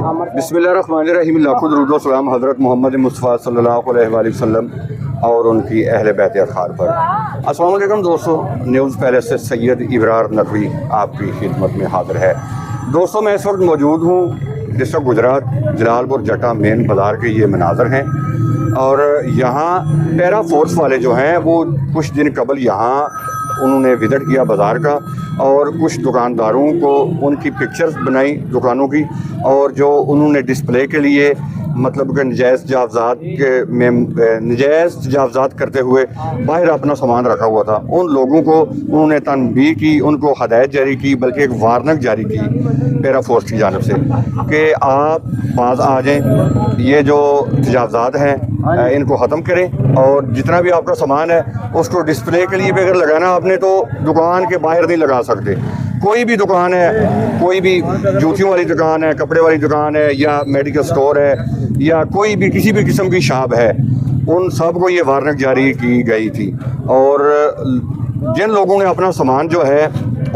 बिस्मिल्लाहिर्रहमानिर्रहीम। लाखों दुरूद व सलाम हज़रत मोहम्मद मुस्तफ़ा सल्लल्लाहु अलैहि वसल्लम और उनकी अहले बैत अतहार पर। अस्सलाम वालेकुम दोस्तों, न्यूज़ पैलेस से सैयद इब्रार नकवी आपकी खिदमत में हाज़िर है। दोस्तों, मैं इस वक्त मौजूद हूँ डिस्ट्रिक्ट गुजरात जलालपुर जटा मेन बाज़ार के ये मनाज़र हैं और यहाँ पैरा फोर्स वाले जो हैं वो कुछ दिन कबल यहाँ उन्होंने विज़िट किया बाज़ार का और कुछ दुकानदारों को उनकी पिक्चर्स बनाई दुकानों की और जो उन्होंने डिस्प्ले के लिए मतलब कि नजायज़ तजावज़ात करते हुए बाहर अपना सामान रखा हुआ था, उन लोगों को उन्होंने तनबीह की, उनको हदायत जारी की, बल्कि एक वार्निंग जारी की पैरा फोर्स की जानिब से कि आप बाज़ आ जाएँ, ये जो तजावज़ात हैं इनको ख़त्म करें और जितना भी आपका सामान है उसको डिस्प्ले के लिए भी अगर लगाना आपने तो दुकान के बाहर नहीं लगा सकते। कोई भी दुकान है, कोई भी जूतियों वाली दुकान है, कपड़े वाली दुकान है या मेडिकल स्टोर है या कोई भी किसी भी किस्म की शॉप है, उन सब को ये वार्निंग जारी की गई थी और जिन लोगों ने अपना सामान जो है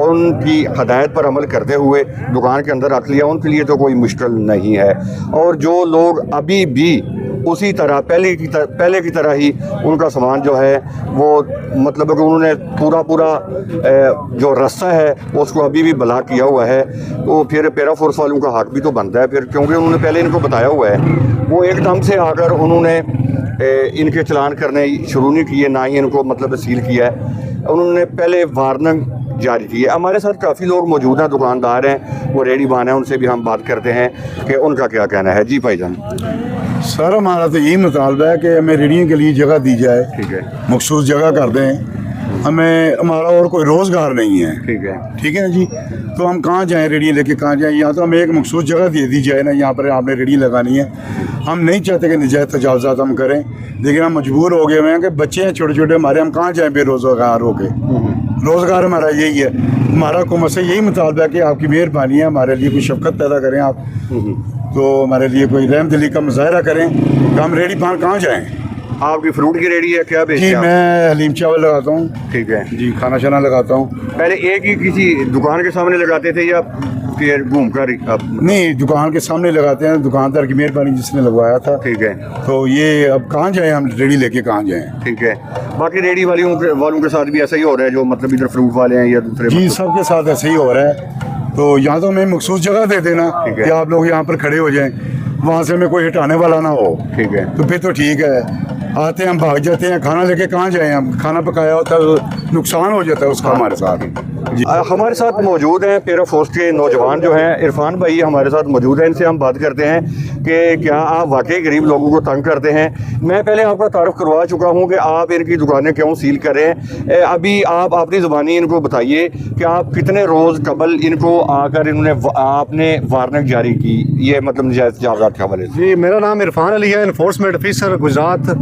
उनकी हदायत पर अमल करते हुए दुकान के अंदर रख लिया, उनके लिए तो कोई मुश्किल नहीं है। और जो लोग अभी भी उसी तरह पहले की तरह ही उनका सामान जो है वो मतलब कि उन्होंने पूरा जो रास्ता है उसको अभी भी ब्लॉक किया हुआ है, तो फिर पैरा फोर्स वालों का हक भी तो बनता है फिर, क्योंकि उन्होंने पहले इनको बताया हुआ है। वो एकदम से आकर उन्होंने इनके चलान करने शुरू नहीं किए, ना ही इनको मतलब सील किया है, उन्होंने पहले वार्निंग जारी की है। हमारे साथ काफ़ी लोग मौजूद हैं, दुकानदार हैं, वो रेडी बान हैं, उनसे भी हम बात करते हैं कि उनका क्या कहना है। जी भाईजान। सर, हमारा तो यही मुतालबा है कि हमें रेडियो के लिए जगह दी जाए, ठीक है, मखसूस जगह कर दें। हमें हमारा और कोई रोज़गार नहीं है, ठीक है जी, तो हम कहाँ जाएं, रेडियो लेके कहाँ जाएं? यहाँ तो हमें एक मखसूस जगह दे दी जाए ना, यहाँ पर आपने रेडियो लगानी है। हम नहीं चाहते कि नजायज़ तजावज़ात हम करें, लेकिन हम मजबूर हो गए हैं कि बच्चे हैं छोटे छोटे हमारे, हम कहाँ जाएँ बेरोज़गार हो के। रोज़गार हमारा यही है, हमारा हुकूमत से यही मुतालबा है कि आपकी मेहरबानी है, हमारे लिए कोई शफ़क़त पैदा करें आप, तो हमारे लिए कोई रहमदिली का मुज़ाहरा करें कि हम रेडी पान कहाँ जाएँ। आपकी फ्रूट की रेडी है क्या बेचते हैं? जी, मैं हलीम चावल लगाता हूँ, ठीक है जी, खाना शाना लगाता हूँ। पहले एक ही किसी दुकान के सामने लगाते थे या फिर घूम कर? नहीं, दुकान के सामने लगाते हैं, दुकानदार की मेहरबानी जिसने लगवाया था, ठीक है। तो ये अब कहाँ जाएँ हम, रेडी लेके कहाँ जाएँ? ठीक है। बाकी रेडी वालों के साथ भी ऐसा ही हो रहा है, जो मतलब इधर फ्रूट वाले हैं या दूसरे? जी, सबके साथ ऐसे ही हो रहा है। तो यहाँ तो हमें मखसूस जगह दे देना कि आप लोग यहाँ पर खड़े हो जाएं, वहाँ से हमें कोई हटाने वाला ना हो, ठीक है, तो फिर तो ठीक है। आते हैं हम भाग जाते हैं, खाना लेके कहाँ जाएं हम, खाना पकाया होता है, नुकसान हो जाता है उसका हमारे साथ। जी, हमारे साथ मौजूद हैं पैरा फोर्स के नौजवान जो हैं, इरफान भाई हमारे साथ मौजूद हैं, इनसे हम बात करते हैं कि क्या आप वाकई गरीब लोगों को तंग करते हैं। मैं पहले आपका तारुफ करवा चुका हूं कि आप इनकी दुकानें क्यों सील कर रहे हैं। अभी आप अपनी ज़ुबानी इनको बताइए कि आप कितने रोज़ कबल इनको आकर आपने वार्निंग जारी की, ये मतलब नजायज़ तजावज़ात के हवाले से? जी, मेरा नाम इरफान अली है, इन्फोर्समेंट ऑफिसर गुजरात।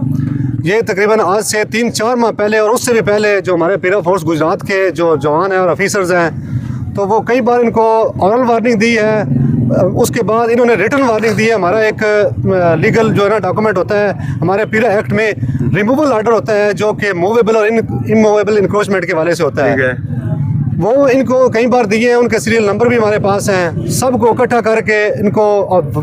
ये तकरीबन आज से 3-4 माह पहले और उससे भी पहले जो हमारे पैरा फोर्स गुजरात के जो जवान हैं और ऑफिसर्स हैं, तो वो कई बार इनको ऑरल वार्निंग दी है, उसके बाद इन्होंने रिटन वार्निंग दी है। हमारा एक लीगल जो है ना डॉक्यूमेंट होता है हमारे पैरा एक्ट में, रिमूवल आर्डर होता है जो कि मूवेबल और इमूवेबल इंक्रोचमेंट के वाले से होता है, वो इनको कई बार दिए हैं, उनके सीरियल नंबर भी हमारे पास हैं, सबको इकट्ठा करके इनको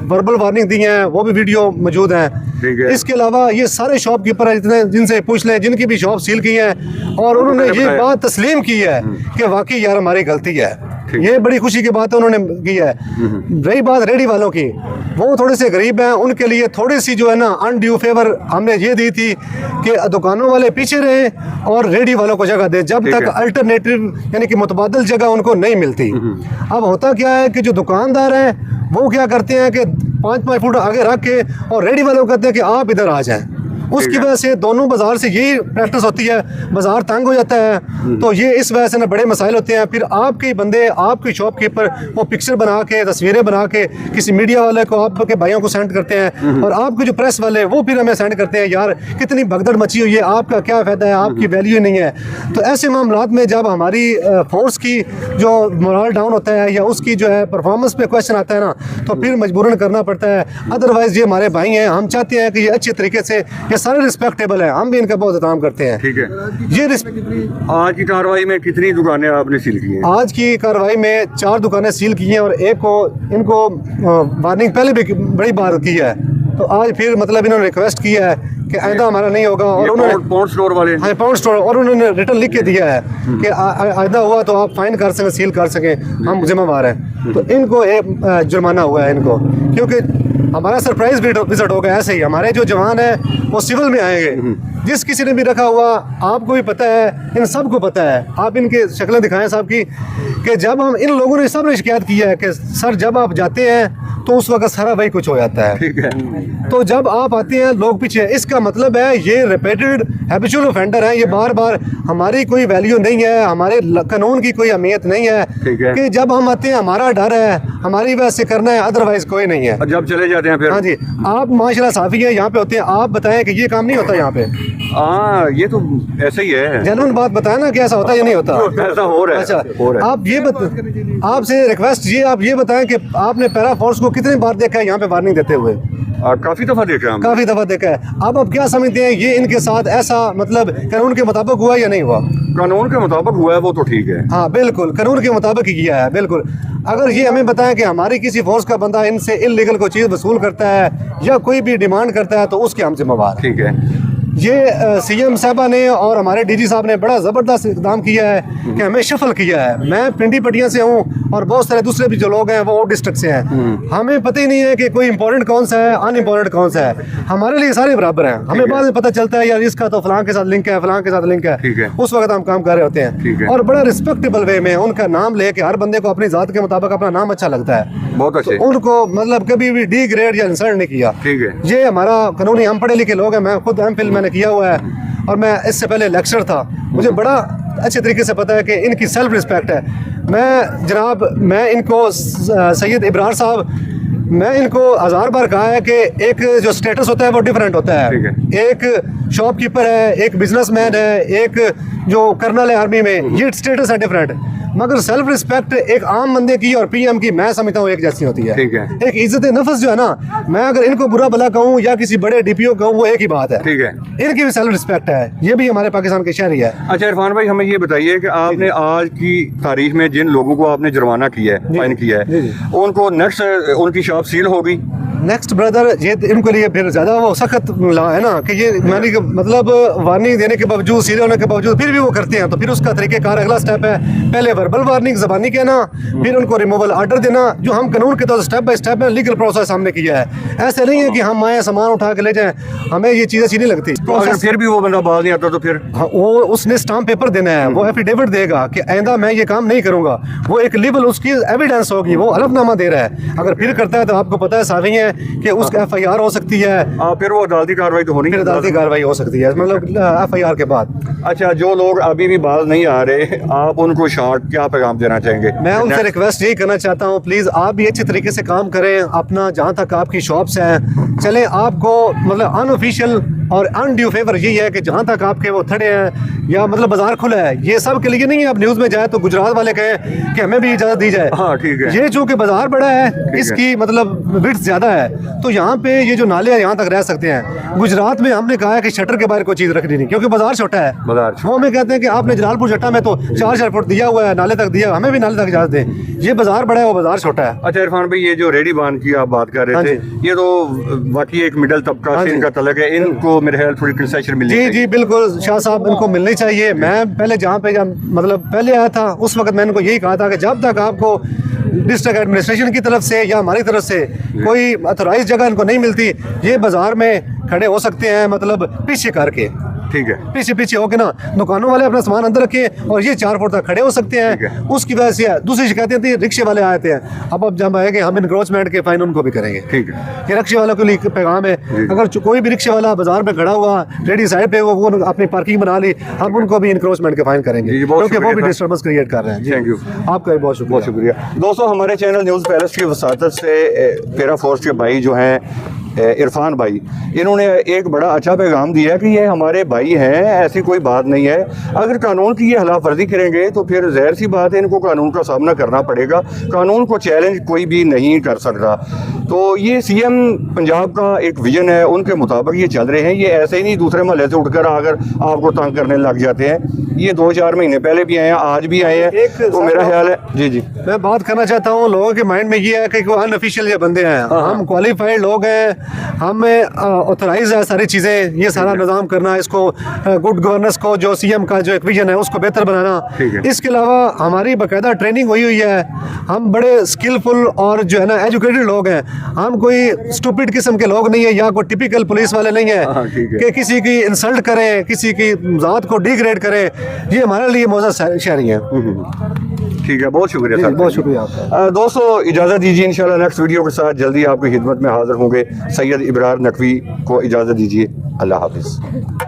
वर्बल वार्निंग दी है, वो भी वीडियो मौजूद है। इसके अलावा ये सारे शॉपकीपर हैं जितने, जिनसे पूछ लें, जिनकी भी शॉप सील की हैं और उन्होंने ये बात तस्लीम की है कि वाकई यार हमारी गलती है, ये बड़ी खुशी की बात है उन्होंने की है। रही बात रेडी वालों की, वो थोड़े से गरीब हैं, उनके लिए थोड़ी सी जो है ना अनड्यू फेवर हमने ये दी थी कि दुकानों वाले पीछे रहें और रेडी वालों को जगह दें जब तक अल्टरनेटिव यानी कि मुतबादल जगह उनको नहीं मिलती। अब होता क्या है कि जो दुकानदार हैं वो क्या करते हैं कि 5-5 फुट आगे रख के और रेडी वालों को कहते हैं कि आप इधर आ जाएं, उसकी वजह से दोनों बाजार से यही प्रैक्टिस होती है, बाजार तंग हो जाता है, तो ये इस वजह से ना बड़े मसाइल होते हैं। फिर आपके बंदे, आपके शॉपकीपर वो पिक्चर बना के, तस्वीरें बना के किसी मीडिया वाले को, आपके भाइयों को सेंड करते हैं और आपके जो प्रेस वाले वो फिर हमें सेंड करते हैं, यार कितनी भगदड़ मची हुई है, आपका क्या फ़ायदा है, आपकी वैल्यू नहीं है। तो ऐसे मामलात में जब हमारी फोर्स की जो मोरल डाउन होता है या उसकी जो है परफॉर्मेंस पे क्वेश्चन आता है ना, तो फिर मजबूरन करना पड़ता है। अदरवाइज़ ये हमारे भाई हैं, हम चाहते हैं कि ये अच्छे तरीके से ये सारे रिस्पेक्टेबल हैं, हम भी इनका बहुत एहतराम करते हैं। ठीक है। ये आज की कार्रवाई में कितनी दुकानें आपने सील की हैं? आज की कार्रवाई में 4 दुकानें सील की हैं और एक को इनको वार्निंग पहले भी बड़ी बार की है, तो आज फिर मतलब इन्होंने रिक्वेस्ट किया है कि आइंदा हमारा नहीं होगा, और उन्होंने पाउंड स्टोर वाले, हाँ पाउंड स्टोर, और उन्होंने रिटर्न लिख के दिया है कि आइंदा हुआ तो आप फाइन कर सकें, सील कर सकें, हम जिम्मेवार हैं। तो इनको एक जुर्माना हुआ है इनको, क्योंकि हमारा सरप्राइज विजिट होगा। ऐसे ही हमारे जो जवान हैं वो सिविल में आएंगे, जिस किसी ने भी रखा हुआ, आपको भी पता है, इन सबको पता है, आप इनके शक्लें दिखाएं साहब की, कि जब हम इन लोगों ने सब ने शिकायत की है कि सर जब आप जाते हैं तो उस वक्त सारा वही कुछ हो जाता है। ठीक है। तो जब आप आते हैं लोग पीछे, इसका मतलब है ये रिपीटेड हैबिचुअल ऑफेंडर है, ये बार बार, हमारी कोई वैल्यू नहीं है, हमारे कानून की कोई अहमियत नहीं है, ठीक है। कि जब हम आते हैं हमारा डर है, हमारी वजह से करना है, अदरवाइज कोई नहीं है। और जब चले जाते हैं फिर? हाँ जी, आप माशाल्लाह साफी हैं, यहाँ पे होते हैं, आप बताएं कि ये काम नहीं होता यहाँ पे। हाँ, ये तो ऐसे ही है, जेन्युइन बात बताएं ना कि ऐसा होता है या नहीं होता। ऐसा हो रहा है। अच्छा, हो रहा है। आप ये आपसे रिक्वेस्ट ये, आप ये बताएं कि आपने पैरा फोर्स को कितनी बार देखा है यहाँ पे वार्निंग देते हुए? काफी दफा देखा हमने। काफी दफा देखा है। अब आप क्या समझते हैं, ये इनके साथ ऐसा मतलब कानून के मुताबिक हुआ या नहीं हुआ? कानून के मुताबिक हुआ है वो तो ठीक है। हाँ बिल्कुल, कानून के मुताबिक ही किया है, बिल्कुल। अगर ये हमें बताएं कि हमारी किसी फोर्स का बंदा इनसे इलीगल कोई चीज़ वसूल करता है या कोई भी डिमांड करता है, तो उसके हम जिम्मेवार हैं। ठीक है। ये सीएम साहबा ने और हमारे डीजी साहब ने बड़ा ज़बरदस्त इक़दाम किया है कि हमें शफल किया है। मैं पिंडी पटिया से हूँ और बहुत सारे दूसरे भी जो लोग हैं वो डिस्ट्रिक्ट से हैं। हमें पता ही नहीं है कि कोई इंपॉर्टेंट कौन सा है, अनइम्पॉर्टेंट कौन सा है। हमारे लिए सारे बराबर हैं। हमें बाद में पता चलता है यार इसका तो फलां के साथ लिंक है, फलां के साथ लिंक ठीक है। है, उस वक्त हम काम कर रहे होते हैं। और बड़ा रिस्पेक्टेबल वे में उनका नाम लेके, हर बंदे को अपनी ज़ात के मुताबिक अपना नाम अच्छा लगता है, बहुत अच्छे। तो उनको मतलब कभी भी डी ग्रेड या इंसल्ट नहीं किया। ठीक है। ये हमारा कानूनी, हम पढ़े लिखे लोग हैं, मैं खुद एमफिल मैंने किया हुआ है और मैं इससे पहले लेक्चर था, मुझे बड़ा अच्छे तरीके से पता है कि इनकी सेल्फ रिस्पेक्ट है। मैं इनको सैयद इब्रार साहब, मैं इनको 1000 बार कहा है कि एक जो स्टेटस होता है वो डिफरेंट होता है। एक शॉपकीपर है, एक बिजनेसमैन है, एक जो कर्नल है आर्मी में, ये स्टेटस है डिफरेंट। मगर सेल्फ रिस्पेक्ट एक आम बंदे की और पीएम की मैं समझता हूँ एक जैसी होती है। ठीक है। एक इज्जत नफ्स जो है ना, मैं अगर इनको बुरा भला कहूँ या किसी बड़े डीपीओ कहूँ, वो एक ही बात है। ठीक है। इनकी भी सेल्फ रिस्पेक्ट है, ये भी हमारे पाकिस्तान के शहरी है। अच्छा इरफान भाई, हमें ये बताइए कि आपने आज की तारीख में जिन लोगों को आपने जुर्माना किया है, फाइन किया है, उनको नेक्स्ट उनकी शॉप सील होगी? नेक्स्ट ब्रदर, ये इनके लिए फिर ज़्यादा वो सख्त है ना कि ये मैंने मतलब वार्निंग देने के बावजूद, सीधे होने के बावजूद फिर भी वो करते हैं, तो फिर उसका तरीक़ेकार अगला स्टेप है, पहले वर्बल वार्निंग ज़बानी कहना, फिर उनको रिमूवल आर्डर देना, जो हम कानून के तौर स्टेप बाय स्टेप में लीगल प्रोसेस हमने किया है। ऐसे नहीं है कि हम आए सामान उठा के ले जाएं, हमें ये चीज़ अच्छी नहीं लगती। तो अगर फिर भी वो बंदा बाज नहीं आता तो फिर? हाँ, वो उसने स्टाम्प पेपर देना है, वो एफिडेविट देगा कि आइंदा मैं ये काम नहीं करूँगा, वो एक लीगल उसकी एविडेंस होगी, वो हलफनामा दे रहा है। अगर फिर करता है तो आपको पता है सारी है कि उसका FIR हो सकती है, फिर वो अदालती कार्रवाई तो होनी, फिर अदालती कार्रवाई हो सकती है, मतलब FIR के बाद। अच्छा, जो लोग अभी भी बाज नहीं आ रहे, आप उनको शॉर्ट क्या पैगाम देना चाहेंगे? मैं उनसे रिक्वेस्ट यही करना चाहता हूँ, प्लीज़ आप भी अच्छे तरीके से काम करें अपना, जहाँ तक आपकी शॉप्स हैं चलें। आपको मतलब अनऑफिशियल और अनड्यू फेवर यही है कि जहाँ तक आपके वो थड़े हैं या मतलब बाजार खुला है, ये सब के लिए नहीं है। आप न्यूज़ में जाए तो गुजरात वाले कहें कि हमें भी इजाज़त दी जाए। हाँ ठीक है। ये चूँकि बाजार बड़ा है, इसकी मतलब विड्थ ज़्यादा है, तो यहाँ पे ये जो नाले हैं यहाँ तक रह सकते हैं। गुजरात में हमने कहा है कि शटर के बाहर कोई चीज़ रखनी नहीं, क्योंकि बाजार छोटा है। वो हमें कहते हैं कि आपने जलालपुर चट्टा में तो 4-4 फुट दिया हुआ है, नाले तक दिया, हमें भी नाले तक इजाज़त दें। ये बाजार बड़ा है, वो बाजार छोटा है। अच्छा इरफान भाई, ये जो रेडी बांध की आप बात कर रहे थे, ये तो वाकई एक मिडिल तबका से इनका तलक है, इनको मेरे ख्याल थोड़ी कंसेशन मिलनी चाहिए। जी बिल्कुल शाह साहब, इनको मिलनी चाहिए। मैं पहले जहाँ पे मतलब पहले आया था उस वक्त मैंने इनको यही कहा था कि जब तक आपको डिस्ट्रिक्ट एडमिनिस्ट्रेशन की तरफ से या हमारी तरफ से कोई अथोराइज जगह इनको नहीं मिलती, ये बाजार में खड़े हो सकते हैं, मतलब पीछे करके, ठीक है, पीछे होके ना, दुकानों वाले अपना सामान अंदर रखें और ये 4 फुट तक खड़े हो सकते हैं। उसकी वजह से दूसरी शिकायतें थी, रिक्शे वाले आए थे। अब जब आएंगे हम इनक्रोचमेंट के फाइन उनको भी करेंगे। ठीक है, ये रिक्शे वालों के लिए पैगाम है, अगर कोई भी रिक्शे वाला बाजार में खड़ा हुआ रेडी साइड पे वो अपनी पार्किंग बना ली, हम उनको भी इनक्रोचमेंट के फाइन करेंगे, क्योंकि वो भी डिस्टर्बेंस क्रिएट कर रहे हैं। थैंक यू, आपका बहुत शुक्रिया। दोस्तों, हमारे चैनल न्यूज़ पैलेस की वसातत से पैरा फोर्स के भाई जो हैं इरफान भाई, इन्होंने एक बड़ा अच्छा पैगाम दिया कि ये हमारे भाई हैं, ऐसी कोई बात नहीं है। अगर कानून की ये खिलाफ वर्जी करेंगे तो फिर ज़ाहिर सी बात है इनको कानून का सामना करना पड़ेगा। कानून को चैलेंज कोई भी नहीं कर सकता। तो ये सीएम पंजाब का एक विजन है, उनके मुताबिक ये चल रहे हैं। ये ऐसे ही नहीं दूसरे महल्ले से उठकर आकर आपको तंग करने लग जाते हैं। ये 2-4 महीने पहले भी आए हैं, आज भी आए हैं। तो मेरा ख्याल है जी मैं बात करना चाहता हूँ, लोगों के माइंड में ये है कि वो अनऑफिशियल ये बंदे हैं, हम क्वालिफाइड लोग हैं, हमें ऑथराइज है सारी चीज़ें, ये सारा निज़ाम करना, इसको गुड गवर्नेंस को जो सीएम का जो एक विजन है उसको बेहतर बनाना। इसके अलावा हमारी बाकायदा ट्रेनिंग हुई है, हम बड़े स्किलफुल और जो है ना एजुकेटेड लोग हैं। हम कोई स्टूपिड किस्म के लोग नहीं है या कोई टिपिकल पुलिस वाले नहीं है कि किसी की इंसल्ट करें, किसी की ज़ात को डिग्रेड करें। ये हमारे लिए मौजूद शहरी है। ठीक है, बहुत शुक्रिया सर, बहुत शुक्रिया आपका। दोस्तों इजाज़त दीजिए, इंशाल्लाह नेक्स्ट वीडियो के साथ जल्दी आपकी खिदमत में हाजिर होंगे। सैयद इब्रार नकवी को इजाज़त दीजिए, अल्लाह हाफिज़।